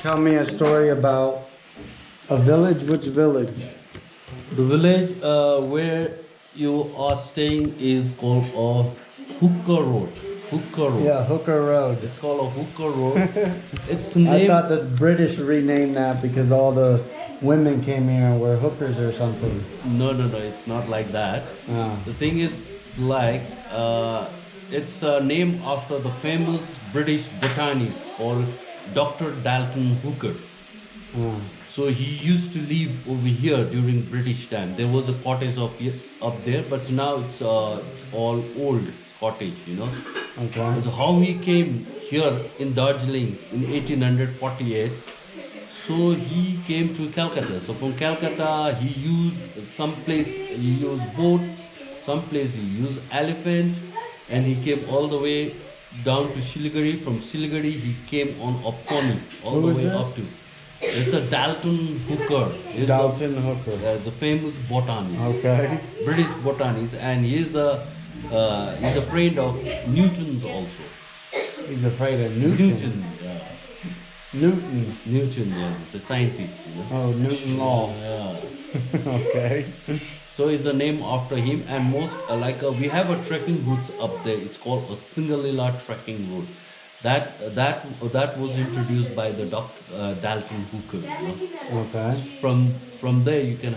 tell me a story about a village. Which village? The village where you are staying is called Hooker Road. Hooker Road. Yeah, Hooker Road. It's called a Hooker Road. It's I named. thought the British renamed that because all the women came here and were hookers or something. No, it's not like that. Ah. The thing is like it's named after the famous British botanist called Dr. Dalton Hooker. Ah. So he used to live over here during British time. There was a cottage up there, but now it's all old cottage, you know. Okay. So how he came here in Darjeeling in 1848. So he came to Calcutta. So from Calcutta he used boats, some place he used elephant, and he came all the way down to Siliguri. From Siliguri he came on a pony all Who the is way this? up to. It's a Dalton Hooker. Dalton Hooker. The famous botanist, Okay. British botanist, and he's a friend of Newton's also. He's afraid of Newton. Newton. Yeah, the scientist, you know. Oh, Newton Law. Yeah. Okay. So it's a name after him, and we have a trekking route up there. It's called a Singalila trekking route. That was introduced by the Dr. Dalton Hooker. You know? Okay. From there you can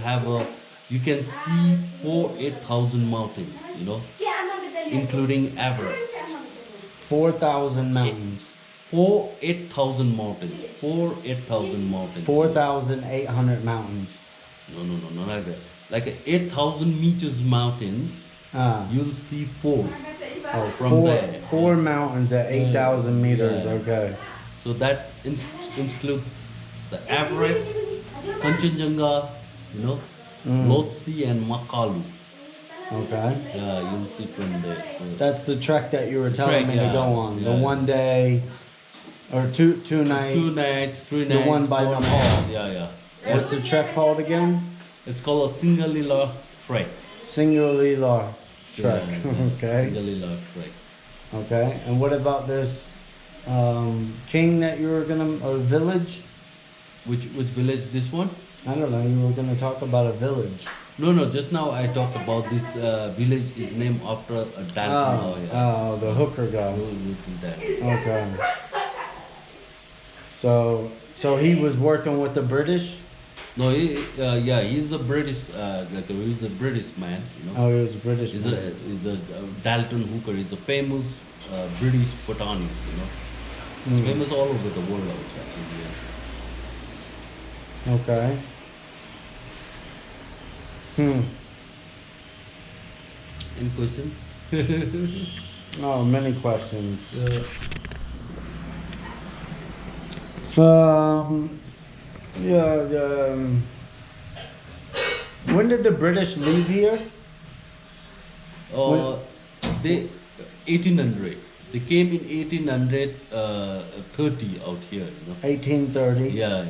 see 8,000 mountains, you know, including Everest. 4,000 mountains. 8,000 mountains. 8,000 mountains. 4,800 mountains. No, not like that. Like 8,000 meters mountains. Ah. You'll see four. Oh, From there. four mountains at 8,000 meters. Yeah. Okay. So that includes the Everest, Kanchenjunga, you know, Lhotse and Makalu. Okay. Yeah, you'll see from there. So That's the trek that you were telling Trek, me to yeah. go on. The Yeah. 1 day or two night. 2 nights, 3 The nights. one by 4 Nepal. nights. Yeah. What's the trek called again? It's called a Singalila trek. Singalila trek. Yeah, Okay. Singalila trek. Okay. And what about this king that you were or village? Which village? This one? I don't know. You were gonna talk about a village. No. Just now I talked about this village is named after a Dalton. Oh, the hooker guy. Okay. So he was working with the British. No, he's a British, he's a British man, you know. Oh, he was a British. He's man. a Dalton Hooker. He's a famous British botanist, you know. He's famous all over the world also, actually. Yeah. Okay. Any questions? Oh, many questions. When did the British leave here? They 1800. They came in 1830 out here, you know. 1830. Yeah.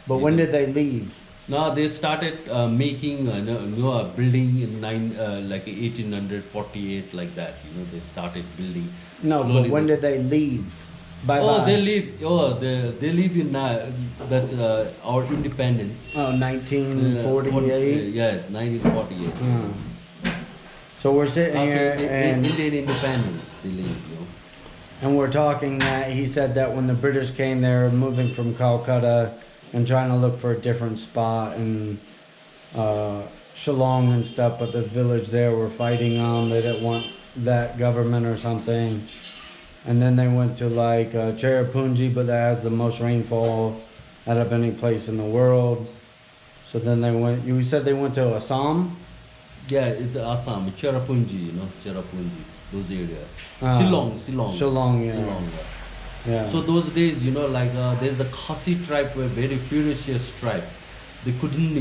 But when did they leave? Now they started making a building in 1848 like that. You know, they started building. No, Slowly but when did they leave? they leave. They leave in that's our independence. Oh, 1948. Yes, 1948. So we're sitting here After and Indian independence, they leave. You know. and we're talking that he said that when the British came, they were moving from Calcutta and trying to look for a different spot in Shillong and stuff, but the village there were fighting on. They didn't want that government or something. And then they went to like Cherrapunji, but that has the most rainfall out of any place in the world. So then they went. You said they went to Assam. Yeah, it's Assam, Cherrapunji, you know, Cherrapunji, those areas. Ah. Shillong. Shillong, yeah. Shillong, Yeah. So those days, you know, there's a Khasi tribe, were very ferocious tribe. They couldn't,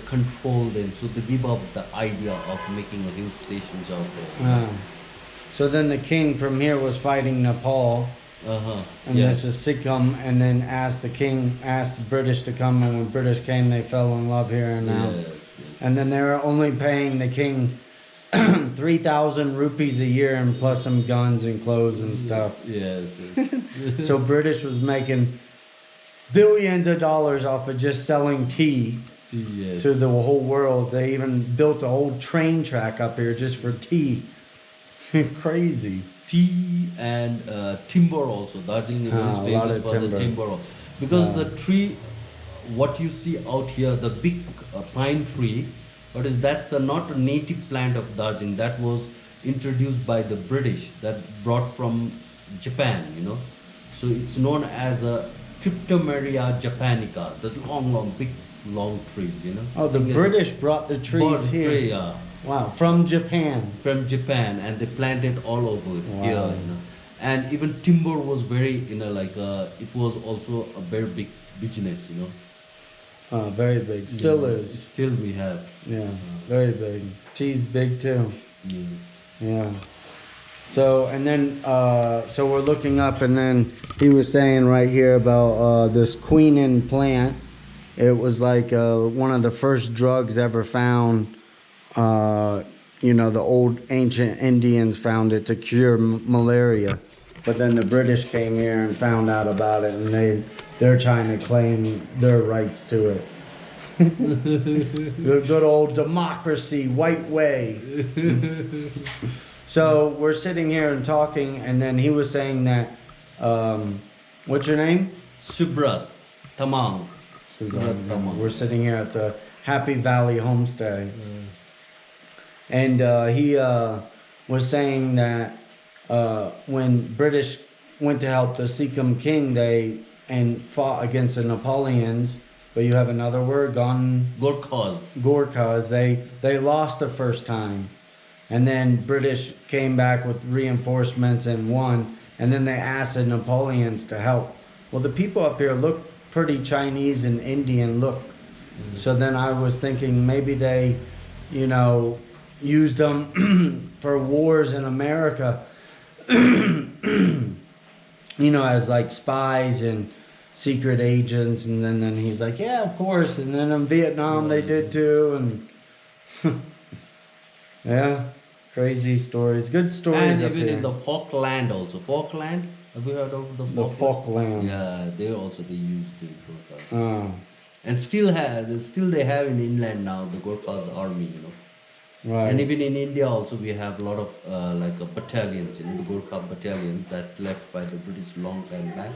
control them, so they give up the idea of making a hill stations out there. So then the king from here was fighting Nepal, and Yes. this is Sikkim, and then asked the British to come, and when British came, they fell in love here and now. Yes. And then they were only paying the king 3,000 rupees a year, and plus some guns and clothes and stuff. Yes. So British was making billions of dollars off of just selling tea Yes. to the whole world. They even built a whole train track up here just for tea. Crazy. Tea and timber also. Darjeeling is A lot famous of for the timber. timber. Because the tree, what you see out here, the big pine tree, that's not a native plant of Darjeeling. That was introduced by the British, that brought from Japan, So it's known as a Cryptomeria japonica, the long, big, long trees, Oh, the Thing is, British brought the trees here. tree, yeah, Wow, from Japan. from Japan, and they planted all over here, Wow. And even timber was very, it was also a very big business, Very big. Still is. Still we have. Yeah, very big. Tea's big too. Yes. Yeah. So, and then, so we're looking up, and then he was saying right here about this quinine plant. It was like one of the first drugs ever found. The old ancient Indians found it to cure malaria. But then the British came here and found out about it, and they're trying to claim their rights to it. The good old democracy, white way. So we're sitting here and talking, and then he was saying that, what's your name? Subrat Tammang. Subrat Tammang. We're sitting here at the Happy Valley Homestay. And he was saying that when British went to help the Sikkim king, and fought against the Napoleons, but you have another word, Gorkhas, they lost the first time. And then British came back with reinforcements and won. And then they asked the Napoleons to help. Well, the people up here look pretty Chinese and Indian look. So then I was thinking maybe they, used them for wars in America, as like spies and secret agents. And then he's like, yeah, of course. And then in Vietnam they did too. And yeah, crazy stories. Good stories And up even here. in the Falkland also. Falkland? Have you heard of the The Falkland. Yeah, they use the Gorkhas. Oh, And still they have in inland now the Gorkhas army, right. And even in India also we have a lot of battalions, the Gorkha battalions that's left by the British long time back,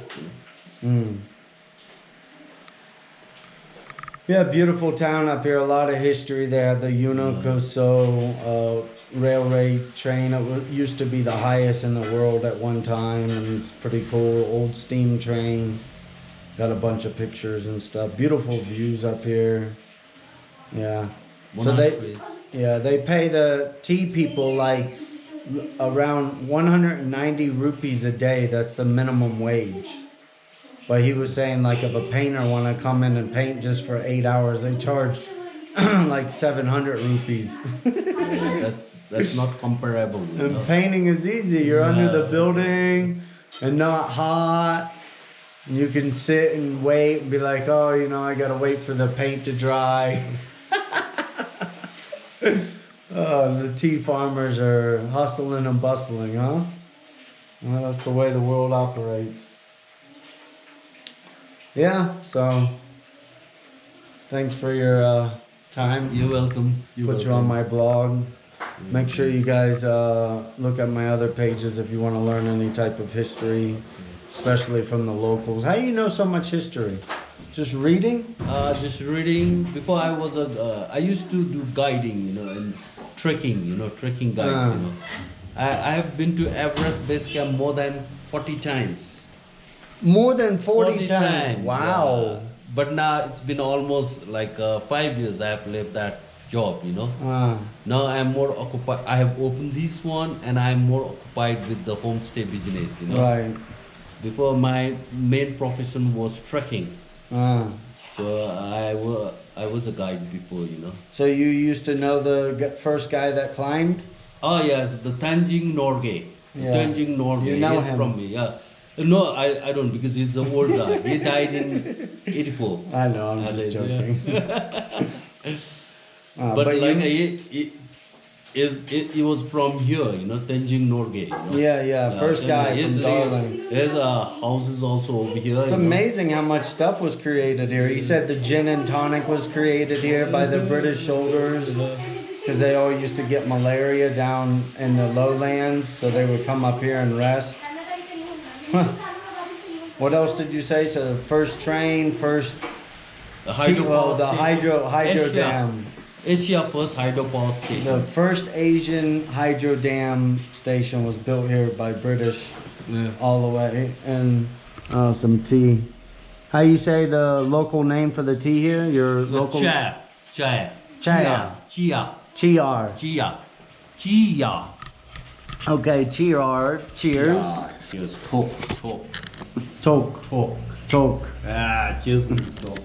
Yeah, beautiful town up here. A lot of history there. The Unokoso railway train. Used to be the highest in the world at one time, and it's pretty cool. Old steam train. Got a bunch of pictures and stuff. Beautiful views up here. Yeah. So they pay the tea people like around 190 rupees a day. That's the minimum wage. But he was saying like if a painter want to come in and paint just for 8 hours, they charge like 700 rupees. Yeah, that's not comparable. And painting is easy. You're under the building and not hot. You can sit and wait and be like, oh, I gotta wait for the paint to dry. The tea farmers are hustling and bustling, huh? Well, that's the way the world operates. Yeah, so thanks for your time. You're welcome. Put you on my blog. Make sure you guys look at my other pages if you want to learn any type of history, especially from the locals. How do you know so much history? Just reading? Just reading. Before I used to do guiding, and trekking, trekking guides, I have been to Everest base camp more than 40 times. More than 40 times. Wow. Yeah. But now it's been almost like 5 years I have left that job, Now I'm more occupied. I have opened this one and I'm more occupied with the homestay business, Right. Before my main profession was trekking. So I was a guide before, So you used to know the first guy that climbed? Oh yes, the Tanjing Norgay. Yeah. Tanjing Norgay. You know He's him? from me, yeah. No, I don't because he's an old guy. He died in 84. I know, I'm just joking. But like he was from here, you know, Tenzing Norgay. You know? Yeah, first guy from Darjeeling. There's houses also over here. It's amazing how much stuff was created here. He said the gin and tonic was created here by the British soldiers because they all used to get malaria down in the lowlands, so they would come up here and rest. What else did you say? So the first train, first The hydro hydro dam. Asia first hydropower station. The first Asian hydro dam station was built here by British all the way. And some tea. How you say the local name for the tea here? Your local Chia. Okay, cheers. Cheers. Cheers. Talk. Tok. Cheers. Talk.